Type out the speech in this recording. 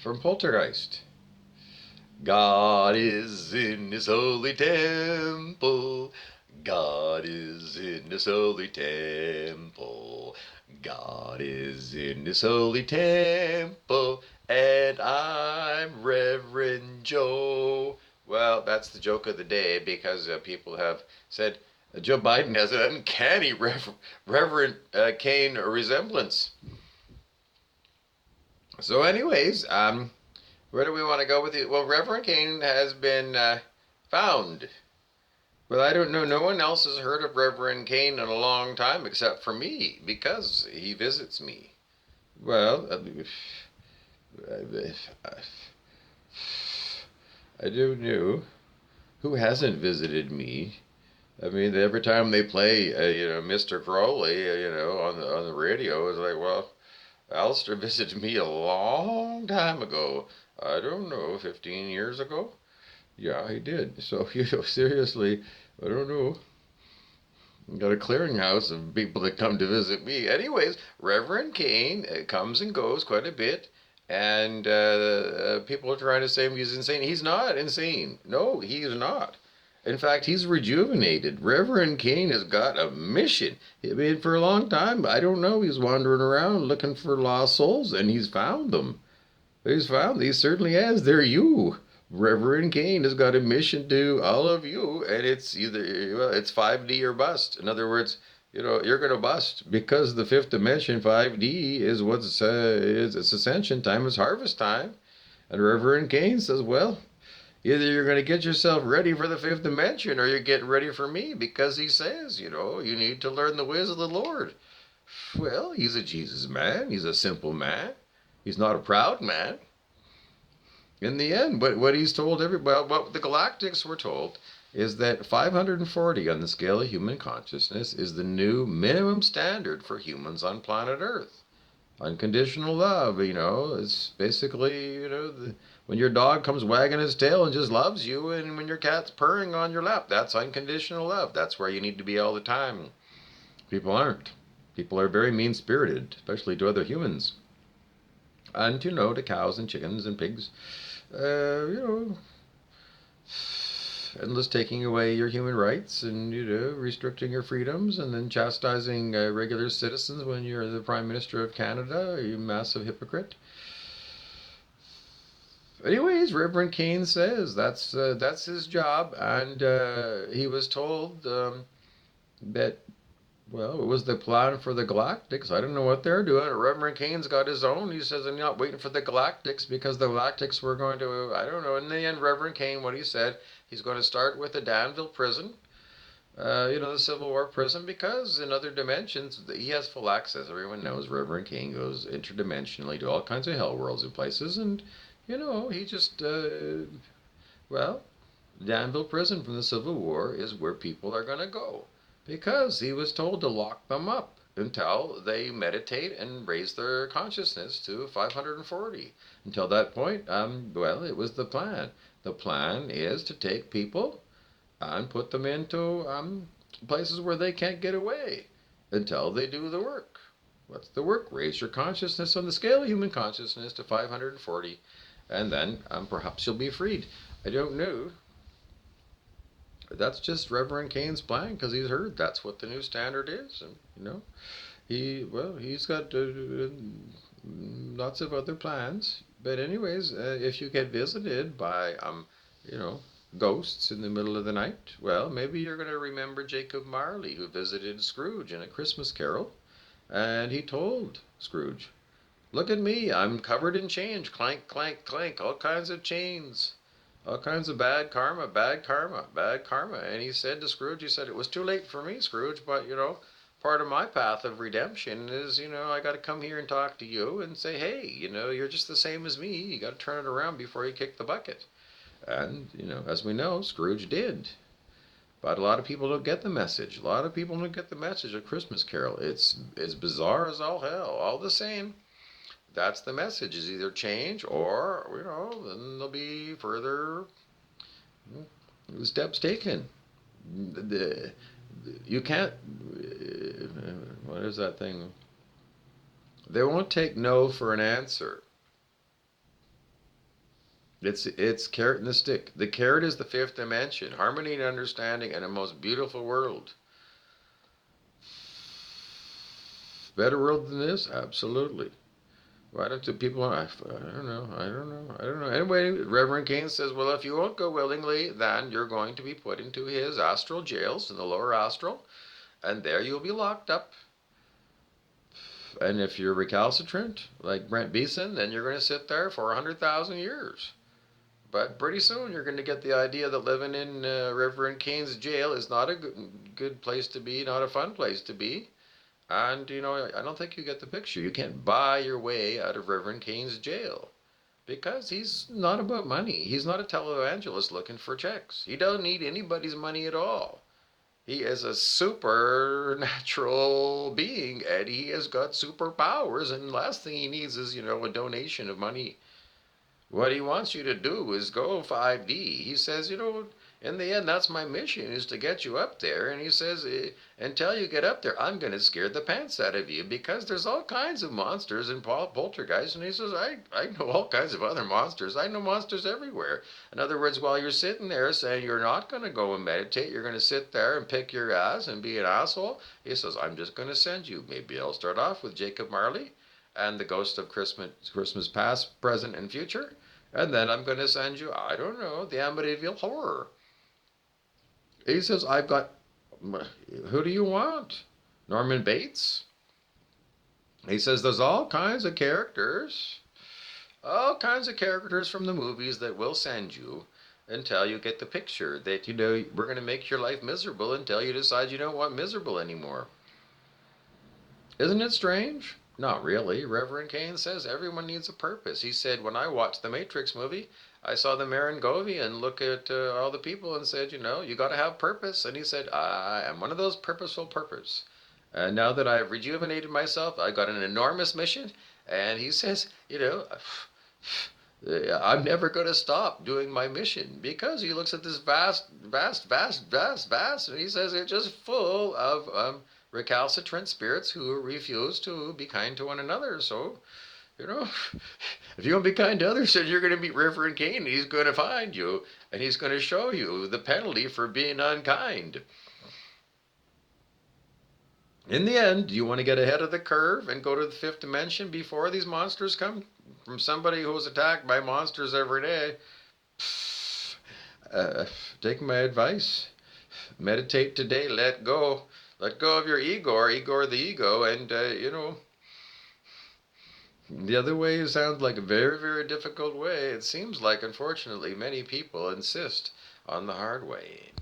From Poltergeist. God is in his holy temple. God is in his holy temple. God is in his holy temple. And I'm Reverend Joe. Well, that's the joke of the day because people have said Joe Biden has an uncanny Reverend Kane resemblance. So, anyways, where do we want to go with it? Well, Reverend Kane has been found. But I don't know. No one else has heard of Reverend Kane in a long time except for me because he visits me. Well, I don't know who hasn't visited me. I mean, every time they play, Mr. Crowley, on the radio, it's like, well, Alistair visited me a long time ago. I don't know, 15 years ago. Yeah, he did. So, seriously, I don't know. Got a clearinghouse of people that come to visit me. Anyways, Reverend Kane comes and goes quite a bit, and people are trying to say he's insane. He's not insane. No, he is not. In fact, he's rejuvenated. Reverend Kane has got a mission. I mean, for a long time, I don't know, he's wandering around looking for lost souls, and he's found them. He certainly has. They're you. Reverend Kane has got a mission to all of you, and it's either, well, it's 5D or bust. In other words, you're going to bust because the fifth dimension, 5D, is it's ascension time, it's harvest time. And Reverend Kane says, well, either you're going to get yourself ready for the fifth dimension or you're getting ready for me because he says, you need to learn the ways of the Lord. Well, he's a Jesus man. He's a simple man. He's not a proud man. In the end, what he's told everybody, what the Galactics were told, is that 540 on the scale of human consciousness is the new minimum standard for humans on planet Earth. Unconditional love, it's basically, when your dog comes wagging his tail and just loves you, and when your cat's purring on your lap, that's unconditional love. That's where you need to be all the time. People aren't. People are very mean spirited, especially to other humans. And, to cows and chickens and pigs. You know, endless taking away your human rights and, restricting your freedoms and then chastising regular citizens when you're the Prime Minister of Canada, you massive hypocrite. Anyways, Reverend Kane says that's his job, and he was told that, well, it was the plan for the Galactics. I don't know what they're doing. Reverend Kane's got his own. He says, I'm not waiting for the Galactics because the Galactics were going to, I don't know. In the end, Reverend Kane, what he said, he's going to start with the Danville prison, the Civil War prison, because in other dimensions, he has full access. Everyone knows Reverend Kane goes interdimensionally to all kinds of hell worlds and places, and, he just, well, Danville prison from the Civil War is where people are going to go because he was told to lock them up until they meditate and raise their consciousness to 540. Until that point, well, it was the plan. The plan is to take people and put them into places where they can't get away until they do the work. What's the work? Raise your consciousness on the scale of human consciousness to 540, and then perhaps you'll be freed. I don't know. That's just Reverend Kane's plan because he's heard that's what the new standard is, and he's got lots of other plans. But anyways, if you get visited by you know ghosts in the middle of the night, well, maybe you're going to remember Jacob Marley, who visited Scrooge in A Christmas Carol, and he told Scrooge, "Look at me, I'm covered in change, clank, clank, clank, all kinds of chains." All kinds of bad karma, bad karma, bad karma. And he said to Scrooge, he said, it was too late for me, Scrooge, but, part of my path of redemption is, I got to come here and talk to you and say, hey, you're just the same as me. You got to turn it around before you kick the bucket. And, as we know, Scrooge did. But a lot of people don't get the message. A lot of people don't get the message of Christmas Carol. It's as bizarre as all hell, all the same. That's the message, is either change or, then there'll be further steps taken. You can't, what is that thing? They won't take no for an answer. It's carrot and the stick. The carrot is the fifth dimension, harmony and understanding, and a most beautiful world. Better world than this? Absolutely. Why don't the people? I don't know. I don't know. I don't know. Anyway, Reverend Cain says, well, if you won't go willingly, then you're going to be put into his astral jails in the lower astral, and there you'll be locked up. And if you're recalcitrant, like Brent Beeson, then you're going to sit there for 100,000 years. But pretty soon you're going to get the idea that living in Reverend Cain's jail is not a good place to be, not a fun place to be. And, I don't think you get the picture. You can't buy your way out of Reverend Cain's jail because he's not about money. He's not a televangelist looking for checks. He doesn't need anybody's money at all. He is a supernatural being and he has got superpowers. And the last thing he needs is, a donation of money. What he wants you to do is go 5D. He says, in the end, that's my mission is to get you up there. And he says, until you get up there, I'm going to scare the pants out of you because there's all kinds of monsters in Poltergeist. And he says, I know all kinds of other monsters. I know monsters everywhere. In other words, while you're sitting there saying you're not going to go and meditate, you're going to sit there and pick your ass and be an asshole. He says, I'm just going to send you. Maybe I'll start off with Jacob Marley and the ghost of Christmas past, present, and future. And then I'm going to send you, I don't know, the Amityville Horror. He says, I've got, who do you want? Norman Bates? He says, there's all kinds of characters from the movies that will send you until you get the picture that, we're going to make your life miserable until you decide you don't want miserable anymore. Isn't it strange? Not really. Reverend Cain says everyone needs a purpose. He said, when I watched the Matrix movie, I saw the Marangovian look at all the people and said, you got to have purpose. And he said, I am one of those purposeful purpose. And now that I've rejuvenated myself, I got an enormous mission. And he says, I'm never going to stop doing my mission because he looks at this vast, vast, vast, vast, vast, and he says it's just full of recalcitrant spirits who refuse to be kind to one another. So, you know, if you don't be kind to others, then you're going to meet Reverend Cain, and he's going to find you, and he's going to show you the penalty for being unkind. In the end, do you want to get ahead of the curve and go to the fifth dimension before these monsters come? From somebody who's attacked by monsters every day, uh, take my advice. Meditate today. Let go. Let go of your Igor the ego, and the other way sounds like a very, very difficult way. It seems like, unfortunately, many people insist on the hard way.